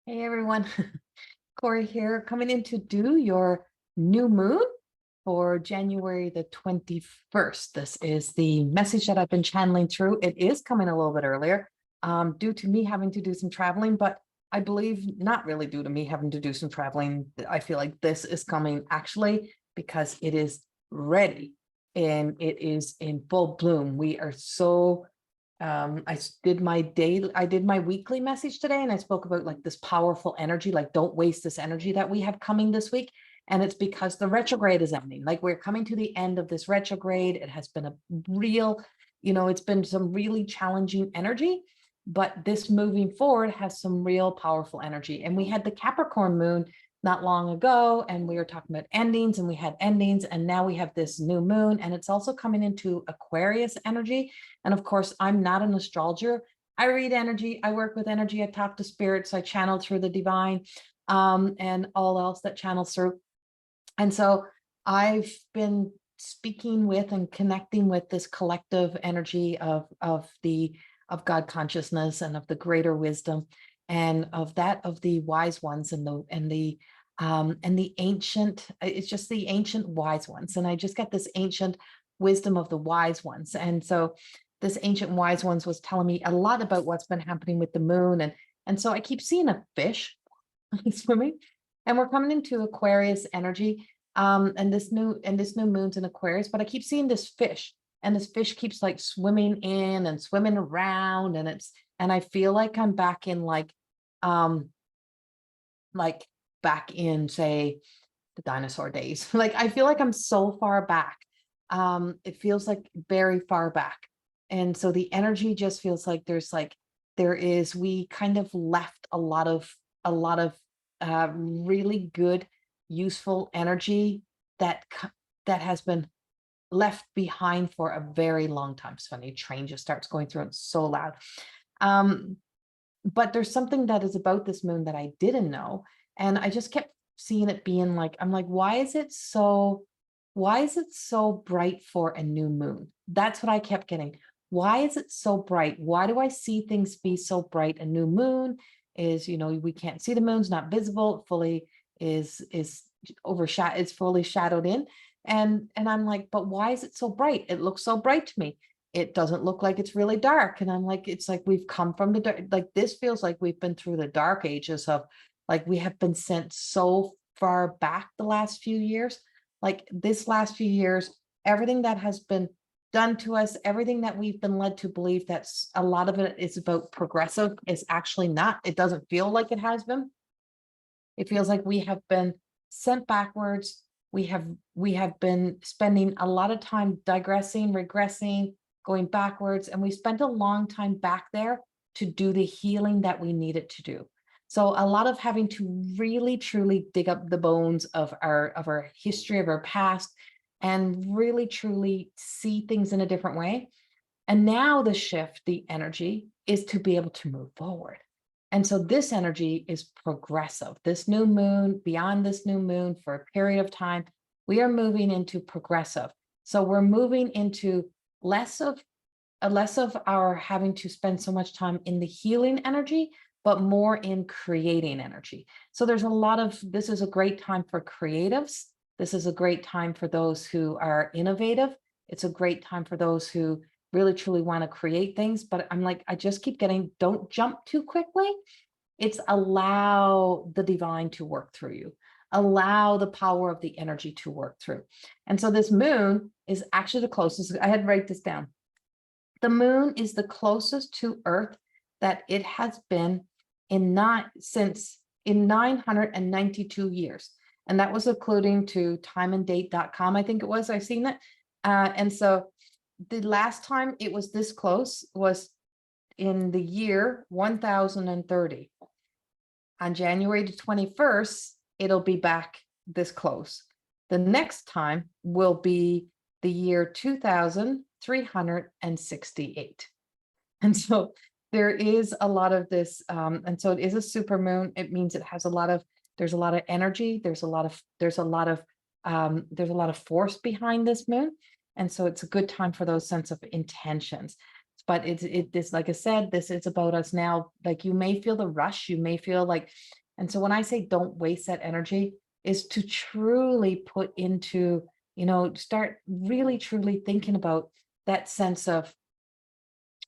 Hey everyone, Corrie here, coming in to do your new moon for January the 21st. This is the message that I've been channeling through. It is coming a little bit earlier due to me having to do some traveling, but I believe not really due to me having to do some traveling. I feel like this is coming actually because it is ready and it is in full bloom. We are so I did my weekly message today, and I spoke about like this powerful energy, like don't waste this energy that we have coming this week. And it's because the retrograde is ending. Like we're coming to the end of this retrograde. It has been a real, it's been some really challenging energy, but this moving forward has some real powerful energy. And we had the Capricorn moon not long ago, and we were talking about endings, and we had endings, and now we have this new moon, and it's also coming into Aquarius energy. And of course, I'm not an astrologer. I read energy, I work with energy, I talk to spirits, I channel through the divine, and all else that channels through. And so I've been speaking with and connecting with this collective energy of God consciousness and of the greater wisdom and of the wise ones and the ancient, it's just the ancient wise ones. And I just got this ancient wisdom of the wise ones. And so this ancient wise ones was telling me a lot about what's been happening with the moon. And so I keep seeing a fish swimming, and we're coming into Aquarius energy. And this new moon's in Aquarius, but I keep seeing this fish, and this fish keeps like swimming in and swimming around, and I feel like I'm back in like back in, say, the dinosaur days. Like I feel like I'm so far back. It feels like very far back. And so the energy just feels like we kind of left a lot of really good, useful energy that has been left behind for a very long time. It's funny, a train just starts going through, it's so loud. But there's something that is about this moon that I didn't know. And I just kept seeing it being like, I'm like, why is it so bright for a new moon? That's what I kept getting. Why is it so bright? Why do I see things be so bright? A new moon is, we can't see the moon's not visible, it fully is overshadowed, it's fully shadowed in. And I'm like, but why is it so bright? It looks so bright to me. It doesn't look like it's really dark. And I'm like, it's like we've come from the dark. Like this feels like we've been through the dark ages of, like, we have been sent so far back the last few years. Like this last few years, everything that has been done to us, everything that we've been led to believe that's a lot of it is about progressive is actually not. It doesn't feel like it has been. It feels like we have been sent backwards. We have been spending a lot of time digressing, regressing, going backwards, and we spent a long time back there to do the healing that we needed to do. So a lot of having to really truly dig up the bones of our history, of our past, and really truly see things in a different way. And now the shift, the energy, is to be able to move forward. And so this energy is progressive. This new moon, beyond this new moon for a period of time, we are moving into progressive. So we're moving into less of our having to spend so much time in the healing energy, but more in creating energy. So there's a lot of, this is a great time for creatives. This is a great time for those who are innovative. It's a great time for those who really truly want to create things. But I'm like, I just keep getting, don't jump too quickly. It's allow the divine to work through you. Allow the power of the energy to work through. And so this moon is actually the closest. I had to write this down. The moon is the closest to Earth that it has been since 992 years. And that was according to timeanddate.com, I think it was. I've seen that. And so the last time it was this close was in the year 1030. On January the 21st, it'll be back this close. The next time will be the year 2368. And so there is a lot of this, and so it is a super moon. It means it has there's a lot of energy, there's a lot of force behind this moon. And so it's a good time for those sense of intentions. but this, like I said, this is about us now. Like, you may feel the rush, you may feel like, and so when I say don't waste that energy, is to truly put into, start really truly thinking about that sense of,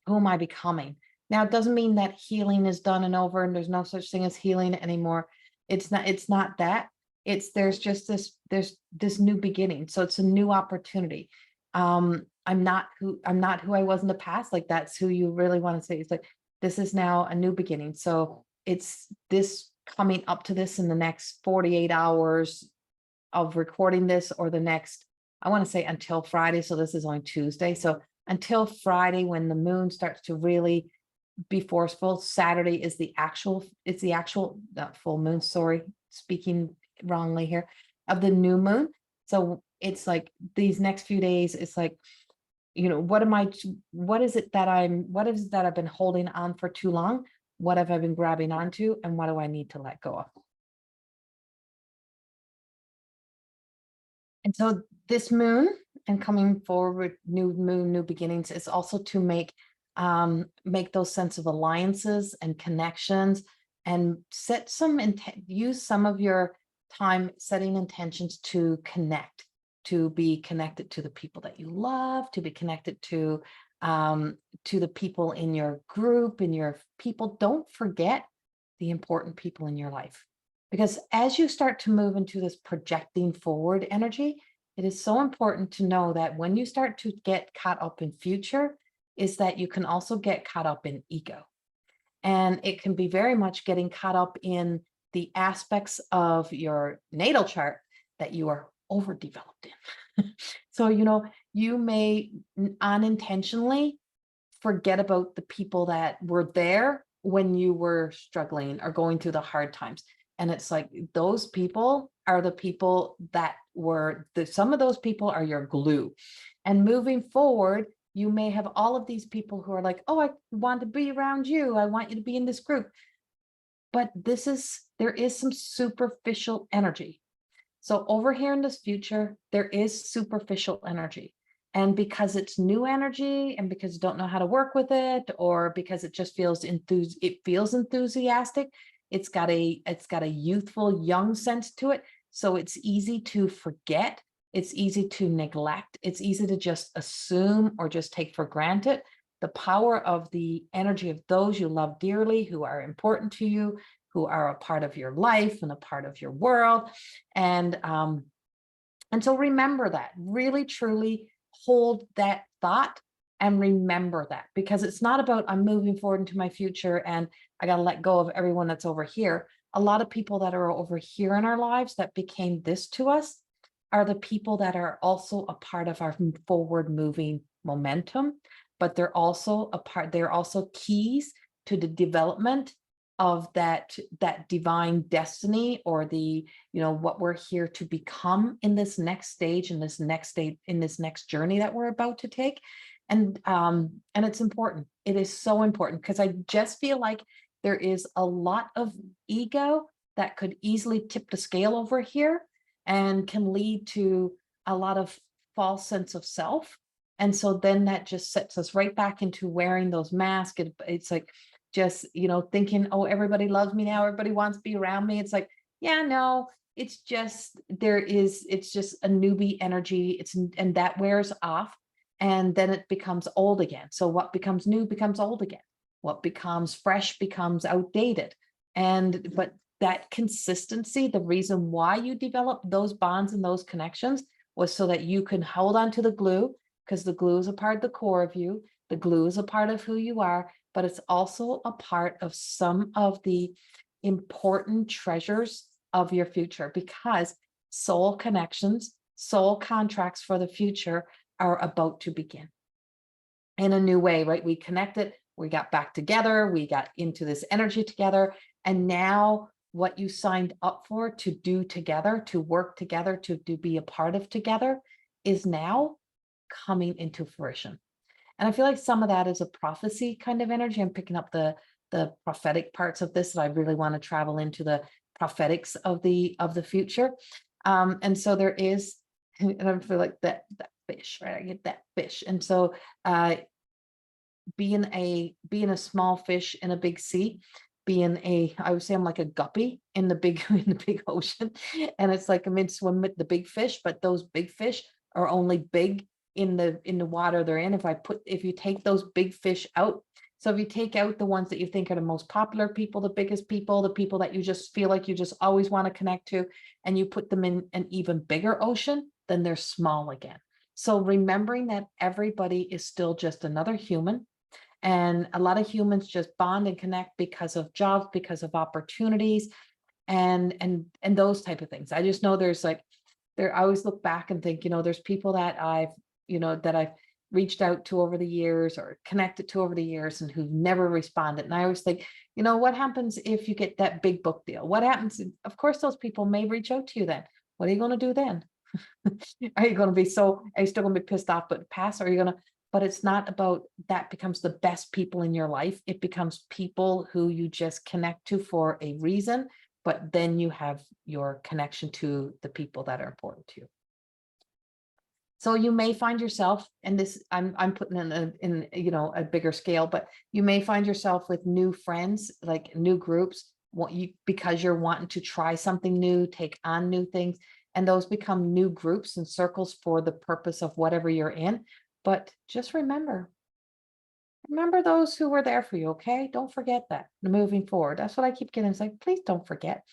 who am I becoming? Now, it doesn't mean that healing is done and over and there's no such thing as healing anymore. It's not that. There's just there's this new beginning. So it's a new opportunity. I'm not who I was in the past. Like, that's who you really want to say. It's like, this is now a new beginning. So it's this coming up to this in the next 48 hours of recording this, or the next, I want to say until Friday. So this is on Tuesday. So until Friday, when the moon starts to really be forceful. Saturday is the actual, not full moon, sorry, speaking wrongly here, of the new moon. So it's like these next few days, it's like, what is it that I've been holding on for too long? What have I been grabbing onto? And what do I need to let go of? And so this moon, and coming forward, new moon, new beginnings, is also to make those sense of alliances and connections, and use some of your time setting intentions to connect, to be connected to the people that you love, to be connected to the people in your group, in your people. Don't forget the important people in your life. Because as you start to move into this projecting forward energy, it is so important to know that when you start to get caught up in future, is that you can also get caught up in ego. And it can be very much getting caught up in the aspects of your natal chart that you are overdeveloped in. So, you may unintentionally forget about the people that were there when you were struggling or going through the hard times. And it's like, those people are the people that some of those people are your glue. And moving forward, you may have all of these people who are like, oh, I want to be around you. I want you to be in this group. But there is some superficial energy. So over here in this future, there is superficial energy. And because it's new energy, and because you don't know how to work with it, or because it just feels enthusiastic, it's got a youthful, young sense to it. So it's easy to forget. It's easy to neglect. It's easy to just assume or just take for granted the power of the energy of those you love dearly, who are important to you, who are a part of your life and a part of your world. And so remember that, really, truly hold that thought and remember that, because it's not about, I'm moving forward into my future and I got to let go of everyone that's over here. A lot of people that are over here in our lives that became this to us are the people that are also a part of our forward moving momentum, but they're also keys to the development of that divine destiny, or what we're here to become in this next stage, in this next journey that we're about to take. And it's important. It is so important, because I just feel like there is a lot of ego that could easily tip the scale over here and can lead to a lot of false sense of self. And so then that just sets us right back into wearing those masks. It's like, just, thinking, oh, everybody loves me now, everybody wants to be around me. It's like, yeah, no, it's just a newbie energy. And that wears off, and then it becomes old again. So what becomes new becomes old again. What becomes fresh becomes outdated. But that consistency, the reason why you develop those bonds and those connections, was so that you can hold on to the glue, because the glue is a part of the core of you. The glue is a part of who you are, but it's also a part of some of the important treasures of your future, because soul connections, soul contracts for the future are about to begin in a new way, right? We connected, we got back together, we got into this energy together. And now what you signed up for to do together, to work together, to be a part of together, is now coming into fruition. And I feel like some of that is a prophecy kind of energy. I'm picking up the prophetic parts of this, that I really want to travel into the prophetics of the future. And so there is, and I feel like that fish, right? I get that fish. And so being a small fish in a big sea, I would say I'm like a guppy in the big in the big ocean. And it's like I'm in swim with the big fish, but those big fish are only big in the water they're in. If you take those big fish out, so if you take out the ones that you think are the most popular people, the biggest people, the people that you just feel like you just always want to connect to, and you put them in an even bigger ocean, then they're small again. So remembering that everybody is still just another human, and a lot of humans just bond and connect because of jobs, because of opportunities, and those type of things. I just know there's like, I always look back and think, there's people that I've reached out to over the years or connected to over the years and who've never responded. And I always think, what happens if you get that big book deal? What happens? Of course, those people may reach out to you then. What are you going to do then? Are you going to be are you still going to be pissed off but pass? Or are you going to, but it's not about that becomes the best people in your life. It becomes people who you just connect to for a reason, but then you have your connection to the people that are important to you. So you may find yourself, and this I'm putting in a bigger scale, but you may find yourself with new friends, like new groups, because you're wanting to try something new, take on new things, and those become new groups and circles for the purpose of whatever you're in. But just remember those who were there for you, okay? Don't forget that moving forward. That's what I keep getting. It's like, please don't forget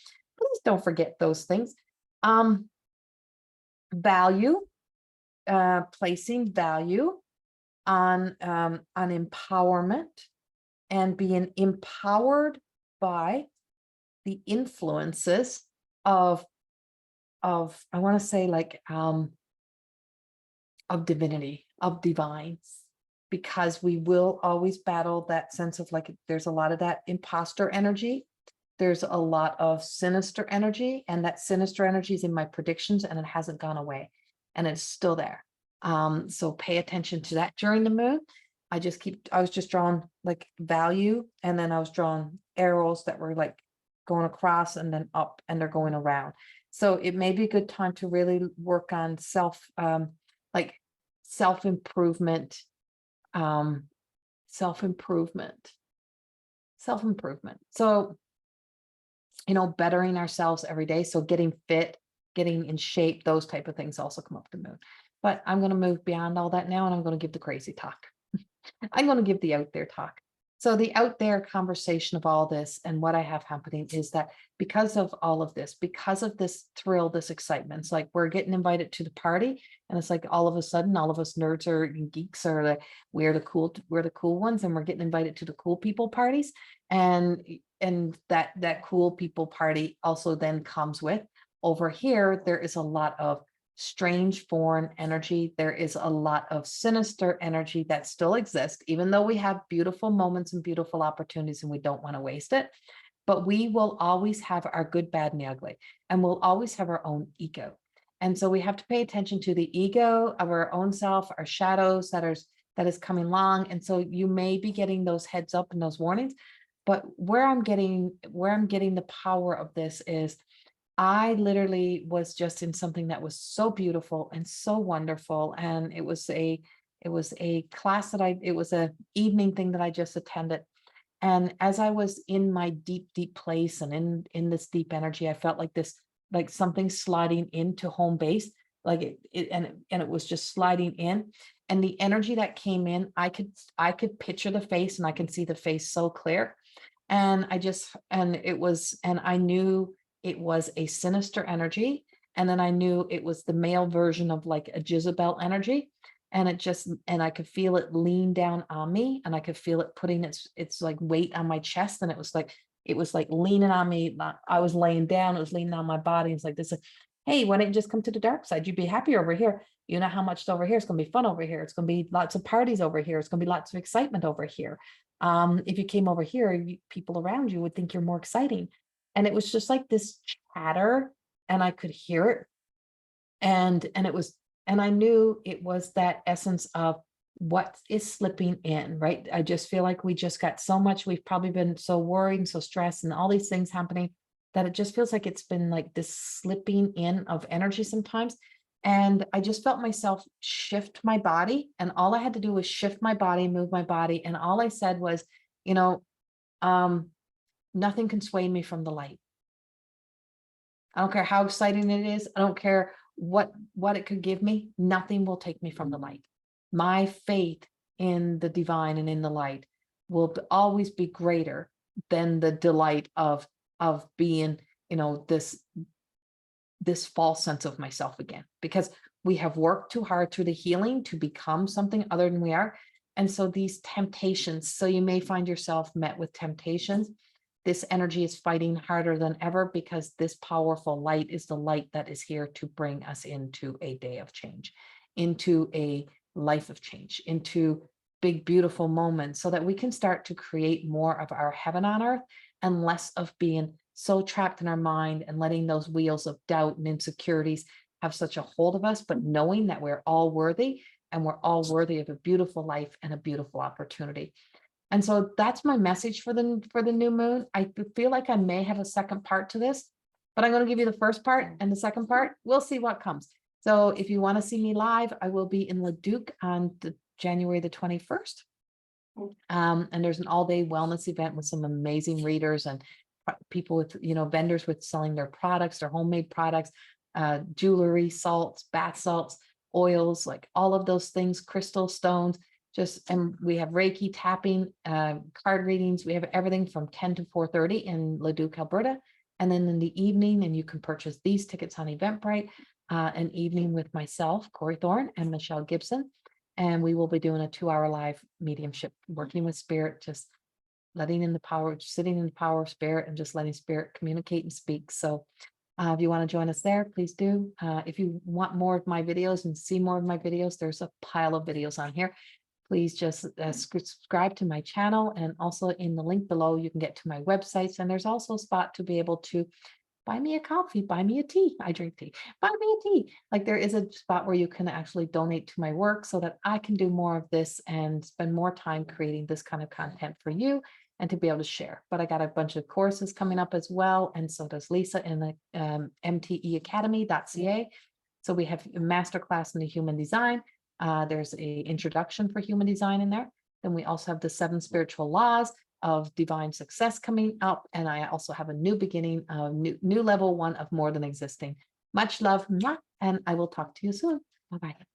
those things. Value. Placing value on empowerment and being empowered by the influences of I want to say like of divinity, of divines, because we will always battle that sense of like there's a lot of that imposter energy. There's a lot of sinister energy, and that sinister energy is in my predictions, and it hasn't gone away. And it's still there. So pay attention to that during the moon. I was just drawing like value, and then I was drawing arrows that were like going across and then up, and they're going around. So it may be a good time to really work on self-improvement, self-improvement. So, bettering ourselves every day. So getting fit, getting in shape, those type of things also come up the moon. But I'm going to move beyond all that now, and I'm going to give the crazy talk. I'm going to give the out there talk. So the out there conversation of all this and what I have happening is that because of all of this, because of this thrill, this excitement, it's like we're getting invited to the party, and it's like all of a sudden, all of us nerds or geeks are like, we're the cool ones, and we're getting invited to the cool people parties, and that cool people party also then comes with, over here, there is a lot of strange foreign energy. There is a lot of sinister energy that still exists, even though we have beautiful moments and beautiful opportunities and we don't want to waste it. But we will always have our good, bad, and the ugly, and we'll always have our own ego. And so we have to pay attention to the ego of our own self, our shadows that is coming along. And so you may be getting those heads up and those warnings. But where I'm getting the power of this is, I literally was just in something that was so beautiful and so wonderful. And it was a class it was a evening thing that I just attended. And as I was in my deep, deep place and in this deep energy, I felt like something sliding into home base, like it was just sliding in. And the energy that came in, I could picture the face, and I can see the face so clear. And I knew it was a sinister energy. And then I knew it was the male version of like a Jezebel energy. And I could feel it lean down on me, and I could feel it putting its like weight on my chest. And it was like leaning on me. I was laying down, it was leaning on my body. It's like this, hey, why don't you just come to the dark side? You'd be happier over here. You know how much over here. It's going to be fun over here. It's going to be lots of parties over here. It's going to be lots of excitement over here. If you came over here, people around you would think you're more exciting. And it was just like this chatter, and I could hear it. And I knew it was that essence of what is slipping in, right? I just feel like we just got so much. We've probably been so worried and so stressed and all these things happening that it just feels like it's been like this slipping in of energy sometimes. And I just felt myself shift my body. And all I had to do was shift my body, move my body. And all I said was, you know, nothing can sway me from the light. I don't care how exciting it is. I don't care what it could give me. Nothing will take me from the light. My faith in the divine and in the light will always be greater than the delight of being, you know, this false sense of myself again, because we have worked too hard through the healing to become something other than we are. And so these temptations, so you may find yourself met with temptations. This energy is fighting harder than ever, because this powerful light is the light that is here to bring us into a day of change, into a life of change, into big, beautiful moments, so that we can start to create more of our heaven on earth and less of being so trapped in our mind and letting those wheels of doubt and insecurities have such a hold of us, but knowing that we're all worthy, and we're all worthy of a beautiful life and a beautiful opportunity. And so that's my message for the new moon. I feel like I may have a second part to this, but I'm going to give you the first part, and the second part, we'll see what comes. So if you want to see me live, I will be in Leduc on January the 21st. And there's an all-day wellness event with some amazing readers and people with, you know, vendors with selling their products, their homemade products, jewelry, salts, bath salts, oils, like all of those things, crystal stones, and we have Reiki, tapping, card readings. We have everything from 10 to 4:30 in Leduc, Alberta. And then in the evening, and you can purchase these tickets on Eventbrite, an evening with myself, Corrie Thorne, and Michelle Gibson. And we will be doing a 2-hour live mediumship, working with spirit, just letting in the power, sitting in the power of spirit, and just letting spirit communicate and speak. So if you want to join us there, please do. If you want more of my videos and see more of my videos, there's a pile of videos on here. Please just subscribe to my channel, and also in the link below, you can get to my websites. And there's also a spot to be able to buy me a coffee, buy me a tea. I drink tea, buy me a tea. Like, there is a spot where you can actually donate to my work, so that I can do more of this and spend more time creating this kind of content for you and to be able to share. But I got a bunch of courses coming up as well. And so does Lisa in the mteacademy.ca. So we have a masterclass in the human design. There's a introduction for human design in there. Then we also have the 7 spiritual laws of divine success coming up. And I also have a new beginning, new level 1 of more than existing. Much love, and I will talk to you soon. Bye-bye.